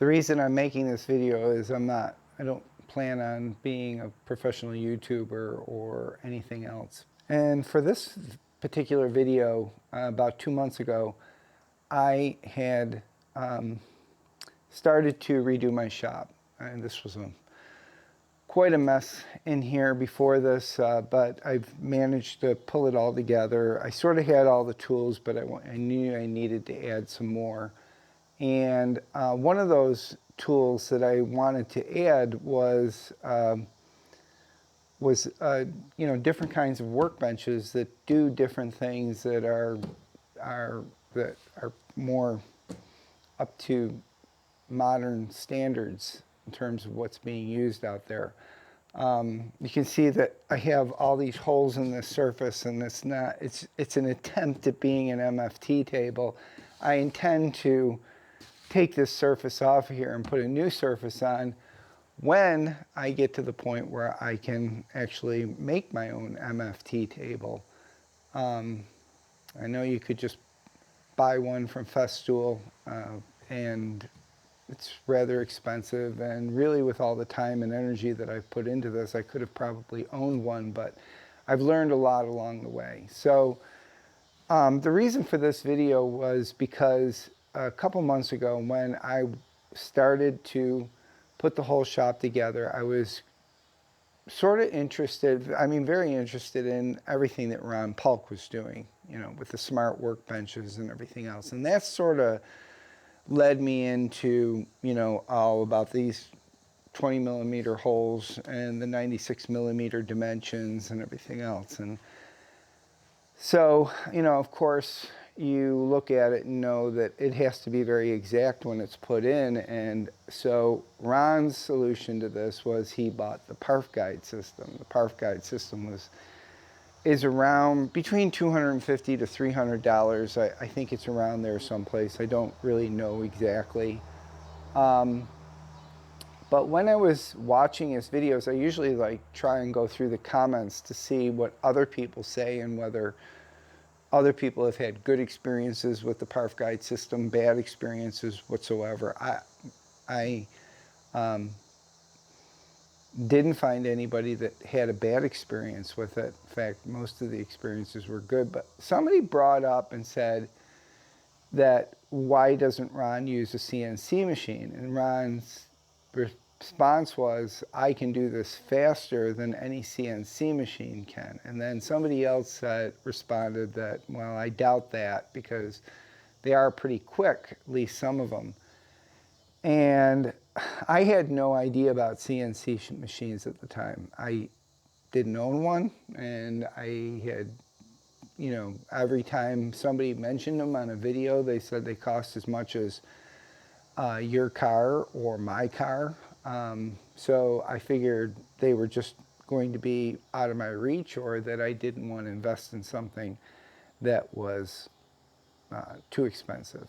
The reason I'm making this video is I don't plan on being a professional YouTuber or anything else. And for this particular video, about 2 months ago, I had started to redo my shop. And this was quite a mess in here before this, but I've managed to pull it all together. I sort of had all the tools, but I knew I needed to add some more. And one of those tools that I wanted to add was different kinds of workbenches that do different things that are more up to modern standards in terms of what's being used out there. You can see that I have all these holes in the surface, and it's an attempt at being an MFT table. I intend to take this surface off here and put a new surface on when I get to the point where I can actually make my own MFT table. I know you could just buy one from Festool, and it's rather expensive, and really with all the time and energy that I've put into this, I could have probably owned one, but I've learned a lot along the way. So the reason for this video was because a couple months ago, when I started to put the whole shop together, I was sort of interested, very interested in everything that Ron Paulk was doing, with the smart workbenches and everything else. And that sort of led me into, all about these 20 millimeter holes and the 96 millimeter dimensions and everything else. And so, of course, you look at it and know that it has to be very exact when it's put in. And so Ron's solution to this was he bought the Parf guide system. The Parf guide system is around between $250 to $300. I think it's around there someplace. I don't really know exactly. But when I was watching his videos, I usually try and go through the comments to see what other people say and whether other people have had good experiences with the Parf guide system, bad experiences whatsoever. I didn't find anybody that had a bad experience with it. In fact, most of the experiences were good. But somebody brought up and said that why doesn't Ron use a CNC machine? And Ron's response was, I can do this faster than any CNC machine can. And then somebody else responded that, well, I doubt that because they are pretty quick, at least some of them. And I had no idea about CNC machines at the time. I didn't own one, and I had, every time somebody mentioned them on a video, they said they cost as much as your car or my car. So I figured they were just going to be out of my reach, or that I didn't want to invest in something that was too expensive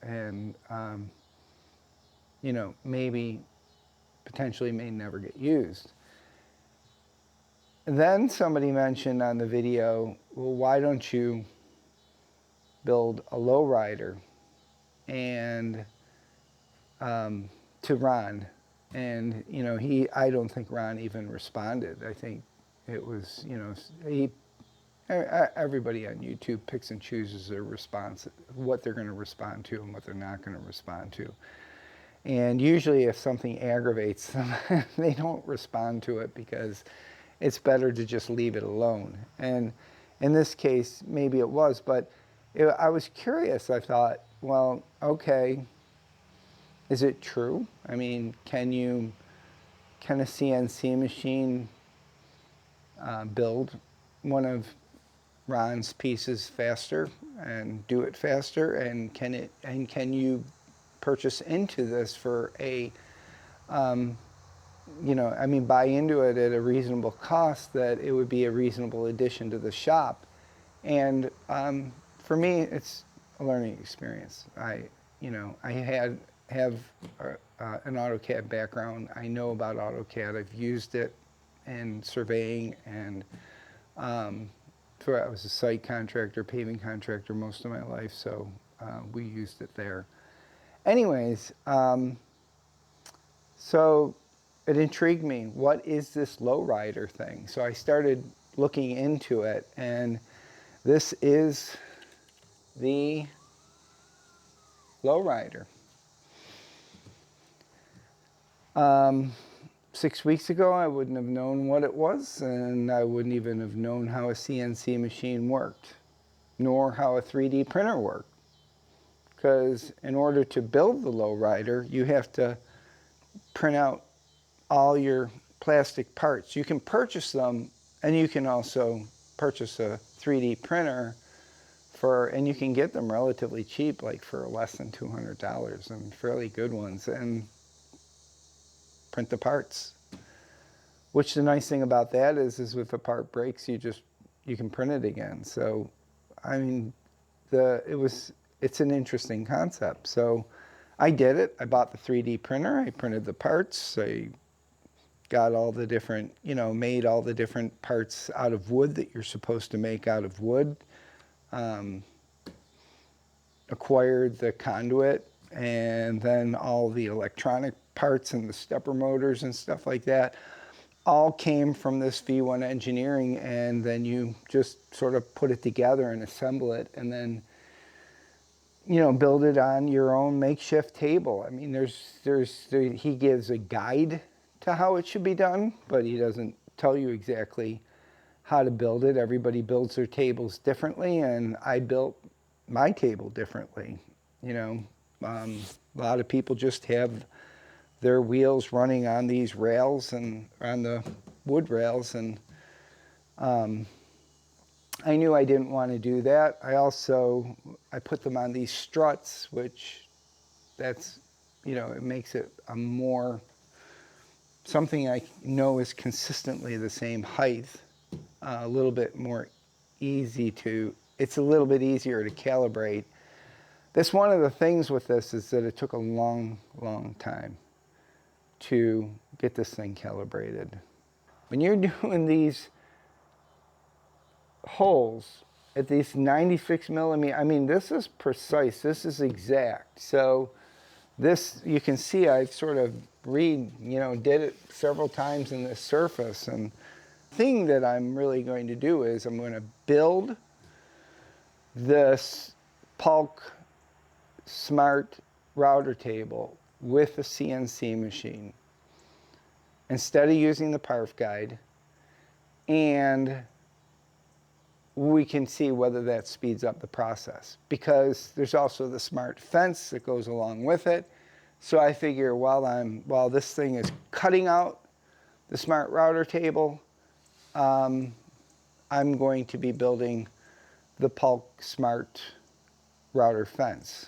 and, maybe potentially may never get used. And then somebody mentioned on the video, well, why don't you build a Lowrider? And to Ron. And, I don't think Ron even responded. I think it was, everybody on YouTube picks and chooses their response, what they're going to respond to and what they're not going to respond to. And usually if something aggravates them, they don't respond to it because it's better to just leave it alone. And in this case, maybe it was, but I was curious. I thought, well, okay, is it true? Can a CNC machine build one of Ron's pieces faster and do it faster? And can you purchase into this for a, buy into it at a reasonable cost that it would be a reasonable addition to the shop? And for me, it's a learning experience. I have an AutoCAD background. I know about AutoCAD. I've used it in surveying, and I was a site contractor, paving contractor most of my life, so we used it there. Anyways, So it intrigued me. What is this Lowrider thing? So I started looking into it, and this is the Lowrider. 6 weeks ago, I wouldn't have known what it was, and I wouldn't even have known how a CNC machine worked, nor how a 3D printer worked. Because in order to build the Lowrider, you have to print out all your plastic parts. You can purchase them, and you can also purchase a 3D printer and you can get them relatively cheap, like for less than $200, and fairly good ones, and print the parts. Which the nice thing about that is if a part breaks, you can print it again. So, I mean, it's an interesting concept. So, I did it. I bought the 3D printer. I printed the parts. I got all the different, made all the different parts out of wood that you're supposed to make out of wood. Acquired the conduit, and then all the electronic parts and the stepper motors and stuff like that all came from this V1 engineering, and then you just sort of put it together and assemble it, and then build it on your own makeshift table. I mean, he gives a guide to how it should be done, but he doesn't tell you exactly how to build it. Everybody builds their tables differently, and I built my table differently. A lot of people just have their wheels running on these rails and on the wood rails, and I knew I didn't want to do that. I put them on these struts, which it makes it something I know is consistently the same height, a little bit more it's a little bit easier to calibrate. That's one of the things with this, is that it took a long, long time to get this thing calibrated. When you're doing these holes at these 96 millimeter, I mean, this is precise, this is exact. So this, you can see I've sort of did it several times in this surface. And the thing that I'm really going to do is I'm going to build this Paulk Smart Router Table with a CNC machine instead of using the Parf guide, and we can see whether that speeds up the process, because there's also the smart fence that goes along with it. So I figure while this thing is cutting out the smart router table, I'm going to be building the Paulk Smart Router Fence.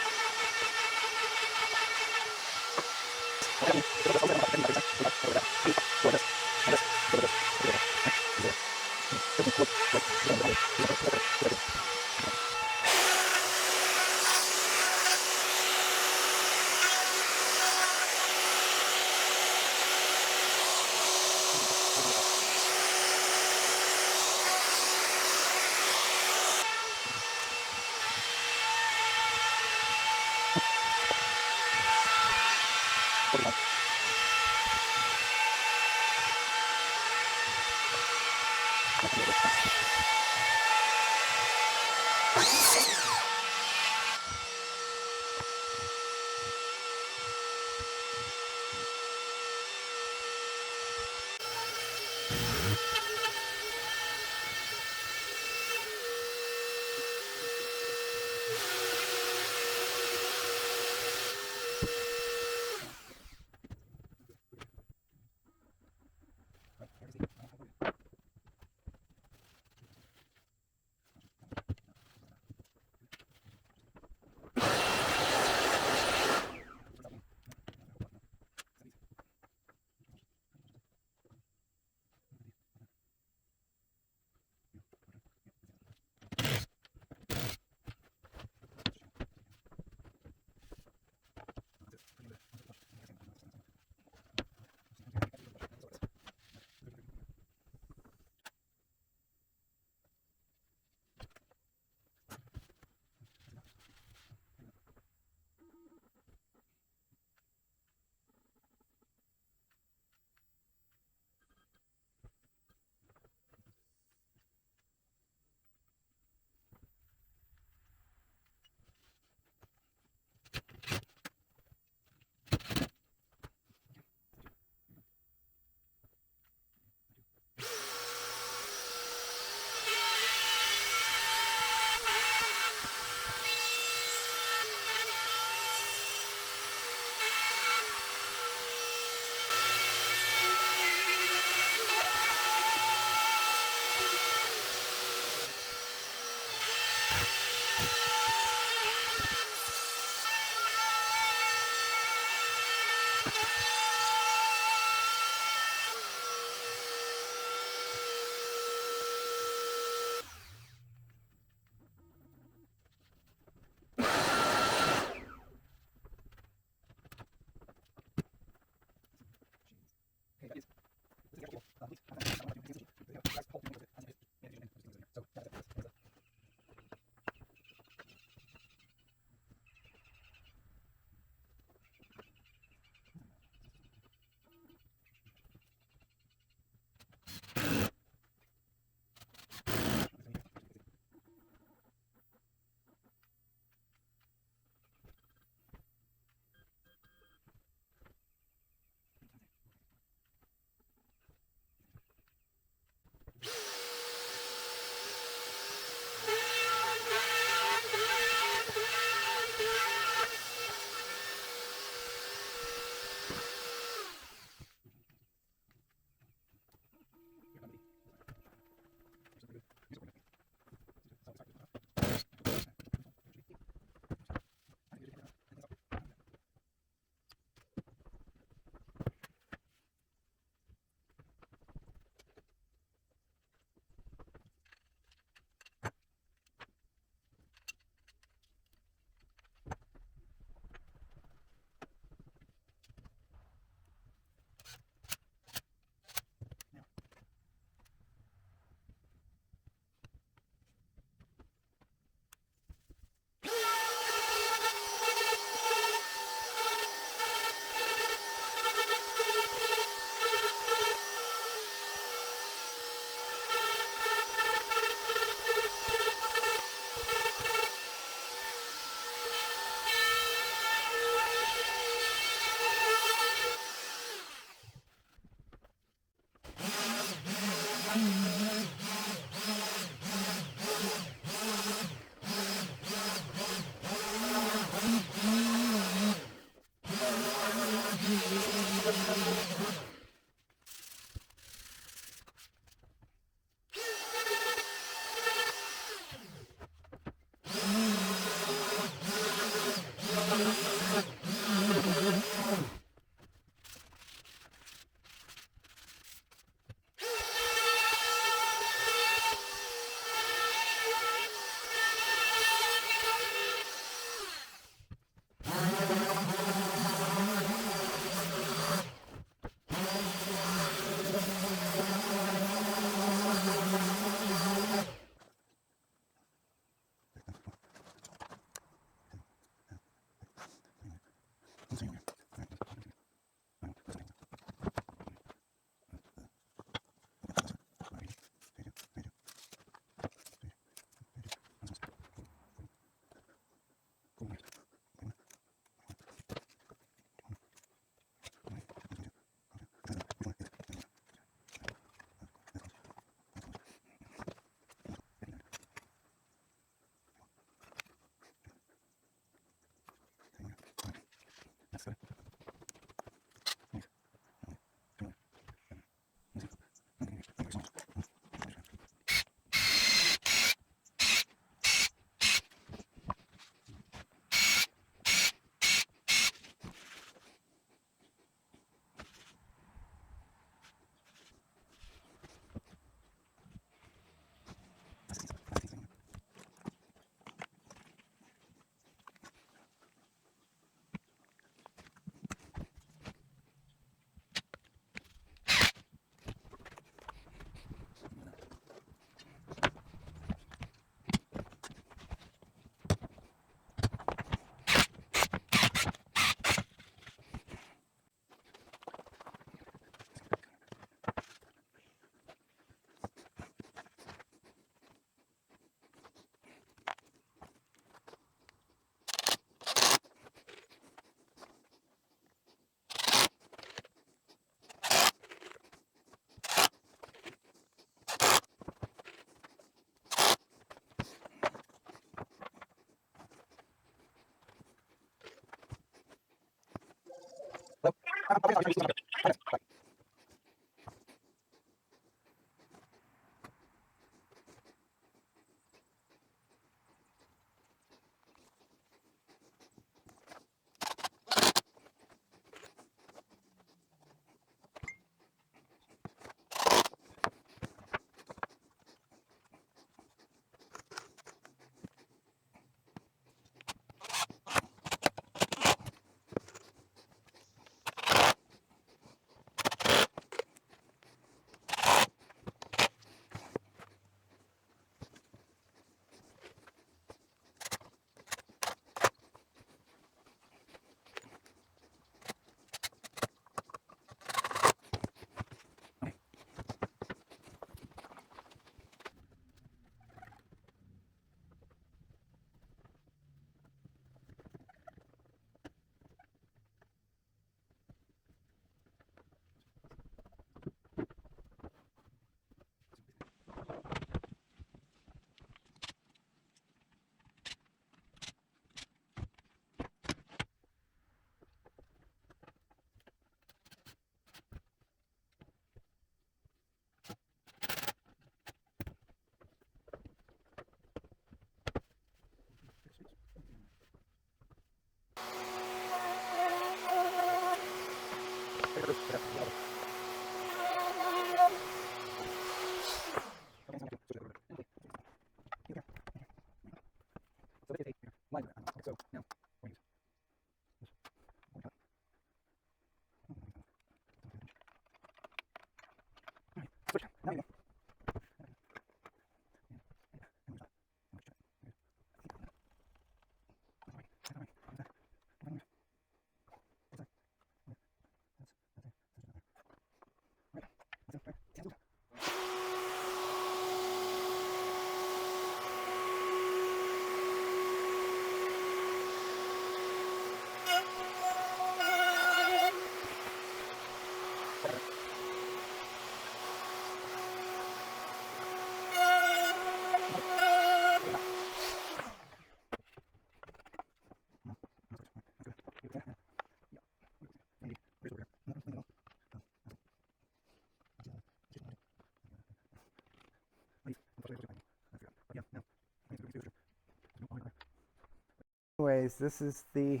anyways, this is the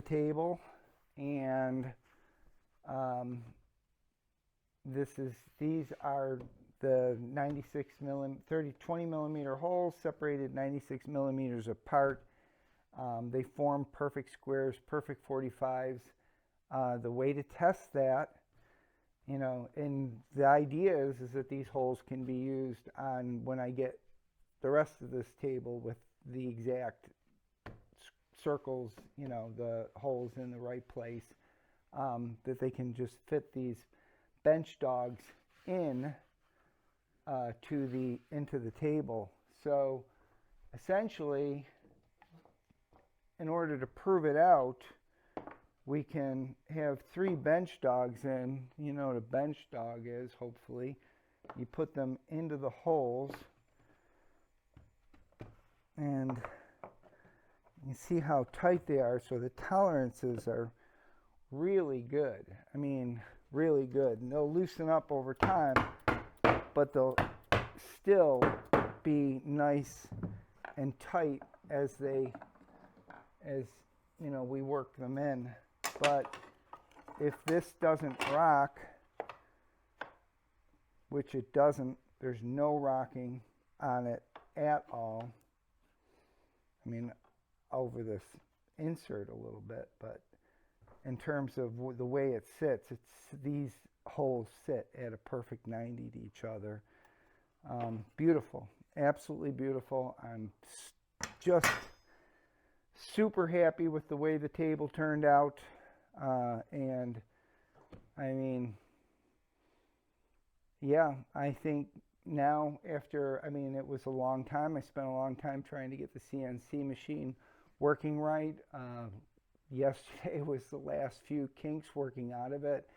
table, and these are the 20 millimeter holes separated 96 millimeters apart. They form perfect squares, perfect 45s. The way to test that, and the idea is that these holes can be used on when I get the rest of this table with the exact circles, the holes in the right place, that they can just fit these bench dogs into the table. So essentially, in order to prove it out, we can have 3 bench dogs in. You know what a bench dog is, hopefully. You put them into the holes, and you see how tight they are. So the tolerances are really good. I mean, really good. And they'll loosen up over time, but they'll still be nice and tight as we work them in. But if this doesn't rock, which it doesn't, there's no rocking on it at all. I mean, over this insert a little bit, but in terms of the way it sits, these holes sit at a perfect 90 to each other. Beautiful, absolutely beautiful. I'm just super happy with the way the table turned out. And I mean, yeah, I think now it was a long time. I spent a long time trying to get the CNC machine working right. Yesterday was the last few kinks working out of it.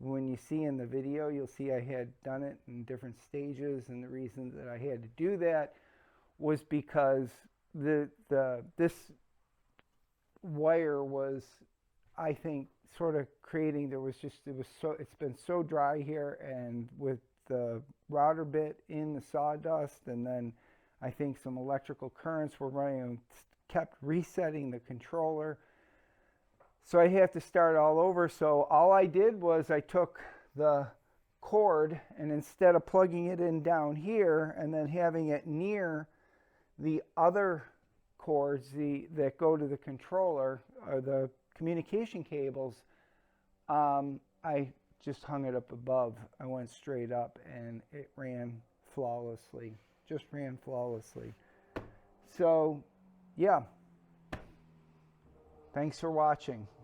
When you see in the video, you'll see I had done it in different stages, and the reason that I had to do that was because this wire was, I think, sort of creating, it's been so dry here, and with the router bit in the sawdust, and then I think some electrical currents were running and kept resetting the controller. So I have to start all over. So all I did was I took the cord, and instead of plugging it in down here and then having it near the other cords that go to the controller, or the communication cables, I just hung it up above. I went straight up, and it ran flawlessly. Just ran flawlessly. So, yeah. Thanks for watching.